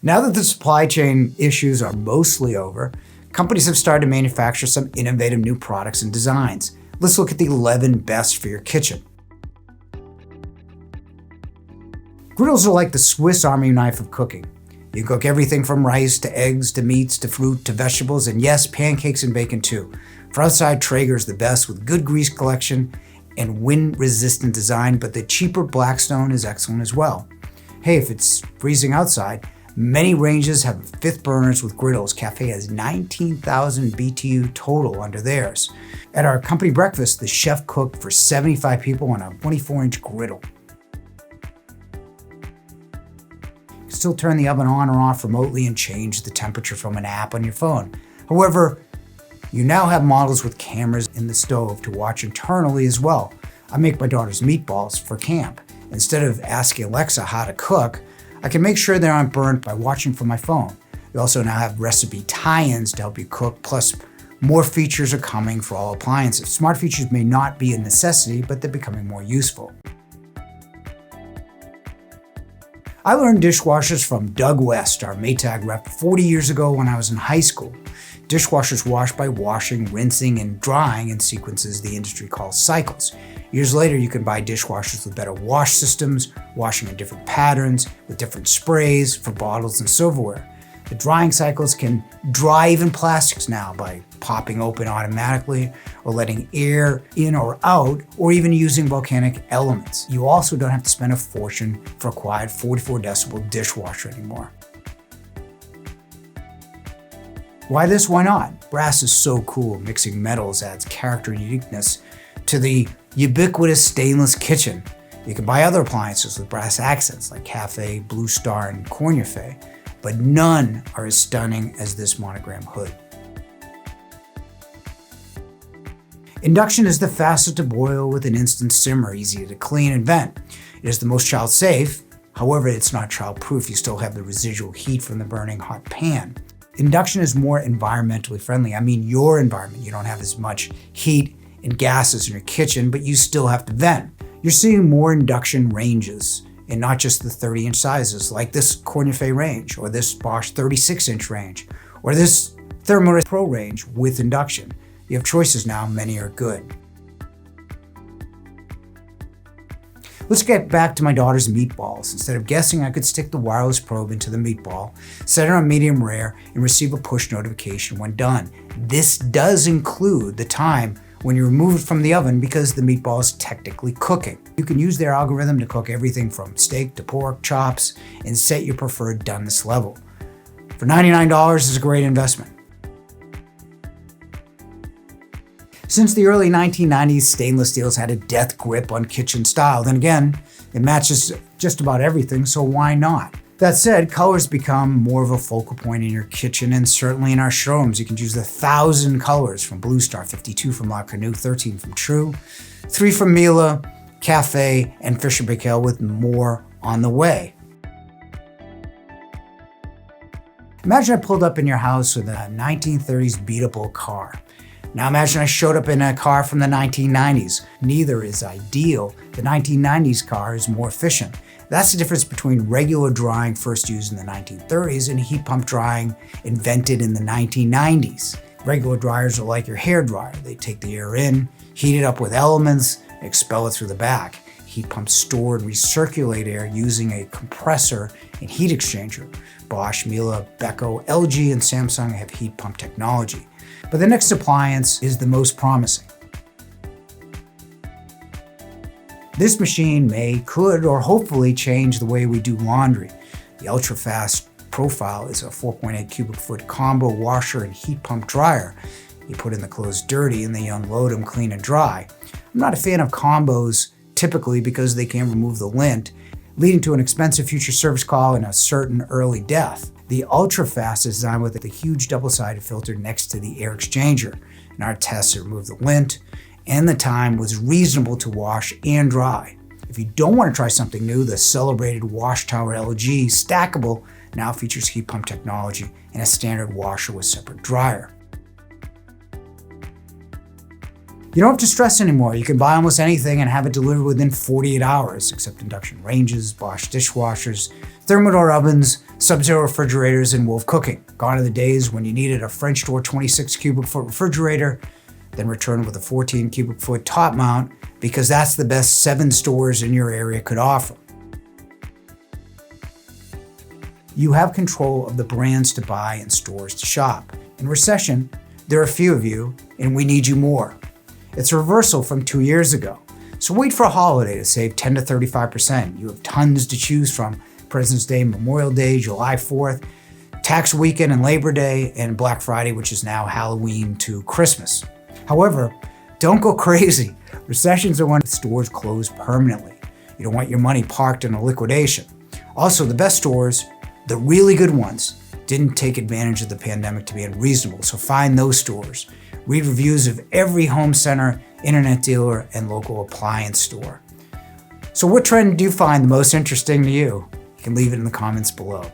Now that the supply chain issues are mostly over, companies have started to manufacture some innovative new products and designs. Let's look at the 11 best for your kitchen. Griddles are like the Swiss Army knife of cooking. You can cook everything from rice to eggs to meats to fruit to vegetables, and yes, pancakes and bacon too. For outside, Traeger's the best with good grease collection and wind-resistant design, but the cheaper Blackstone is excellent as well. Hey, if it's freezing outside, many ranges have 5th burners with Griddles. Cafe has 19,000 BTU total under theirs. At our company breakfast, the chef cooked for 75 people on a 24-inch griddle. You can still turn the oven on or off remotely and change the temperature from an app on your phone. However, you now have models with cameras in the stove to watch internally as well. I make my daughter's meatballs for camp. Instead of asking Alexa how to cook, I can make sure they aren't burnt by watching from my phone. We also now have recipe tie-ins to help you cook, plus more features are coming for all appliances. Smart features may not be a necessity, but they're becoming more useful. I learned dishwashers from Doug West, our Maytag rep, 40 years ago when I was in high school. Dishwashers wash by washing, rinsing, and drying in sequences the industry calls cycles. Years later, you can buy dishwashers with better wash systems, washing in different patterns, with different sprays for bottles and silverware. The drying cycles can dry even plastics now by popping open automatically, or letting air in or out, or even using volcanic elements. You also don't have to spend a fortune for a quiet 44 decibel dishwasher anymore. Why this? Why not? Brass is so cool. Mixing metals adds character and uniqueness to the ubiquitous stainless kitchen. You can buy other appliances with brass accents like Cafe, Blue Star, and Cornufe, but none are as stunning as this monogram hood. Induction is the fastest to boil with an instant simmer, easy to clean and vent. It is the most child safe. However, it's not child proof. You still have the residual heat from the burning hot pan. Induction is more environmentally friendly. I mean, your environment. You don't have as much heat and gases in your kitchen, but you still have to vent. You're seeing more induction ranges, and not just the 30-inch sizes, like this Cornufe range, or this Bosch 36-inch range, or this Thermodynamic Pro range with induction. You have choices now, many are good. Let's get back to my daughter's meatballs. Instead of guessing, I could stick the wireless probe into the meatball, set it on medium rare, and receive a push notification when done. This does include the time when you remove it from the oven because the meatball is technically cooking. You can use their algorithm to cook everything from steak to pork, chops, and set your preferred doneness level. For $99, it's a great investment. Since the early 1990s, stainless steels had a death grip on kitchen style. Then again, it matches just about everything, so why not? That said, colors become more of a focal point in your kitchen, and certainly in our showrooms. You can choose the 1,000 colors from Blue Star, 52 from La Canoe, 13 from True, 3 from Miele, Cafe, and Fisher Bickel, with more on the way. Imagine I pulled up in your house with a 1930s beat-up old car. Now imagine I showed up in a car from the 1990s. Neither is ideal. The 1990s car is more efficient. That's the difference between regular drying first used in the 1930s and heat pump drying invented in the 1990s. Regular dryers are like your hair dryer. They take the air in, heat it up with elements, and expel it through the back. Heat pumps store and recirculate air using a compressor and heat exchanger. Bosch, Miele, Beko, LG, and Samsung have heat pump technology. But the next appliance is the most promising. This machine could, or hopefully change the way we do laundry. The UltraFast Profile is a 4.8 cubic foot combo washer and heat pump dryer. You put in the clothes dirty and they unload them clean and dry. I'm not a fan of combos typically because they can remove the lint, leading to an expensive future service call and a certain early death. The UltraFast is designed with a huge double-sided filter next to the air exchanger. In our tests, it removed the lint, and the time was reasonable to wash and dry. If you don't want to try something new, the celebrated Wash Tower LG Stackable now features heat pump technology and a standard washer with separate dryer. You don't have to stress anymore. You can buy almost anything and have it delivered within 48 hours, except induction ranges, Bosch dishwashers, thermodor ovens, Sub-Zero refrigerators in Wolf Cooking. Gone are the days when you needed a French door 26 cubic foot refrigerator, then returned with a 14 cubic foot top mount because that's the best 7 stores in your area could offer. You have control of the brands to buy and stores to shop. In recession, there are a few of you, and we need you more. It's a reversal from 2 years ago. So wait for a holiday to save 10 to 35%. You have tons to choose from: President's Day, Memorial Day, July 4th, tax weekend and Labor Day, and Black Friday, which is now Halloween to Christmas. However, don't go crazy. Recessions are when stores close permanently. You don't want your money parked in a liquidation. Also, the best stores, the really good ones, didn't take advantage of the pandemic to be unreasonable, so find those stores. Read reviews of every home center, internet dealer, and local appliance store. So what trend do you find the most interesting to you? You can leave it in the comments below.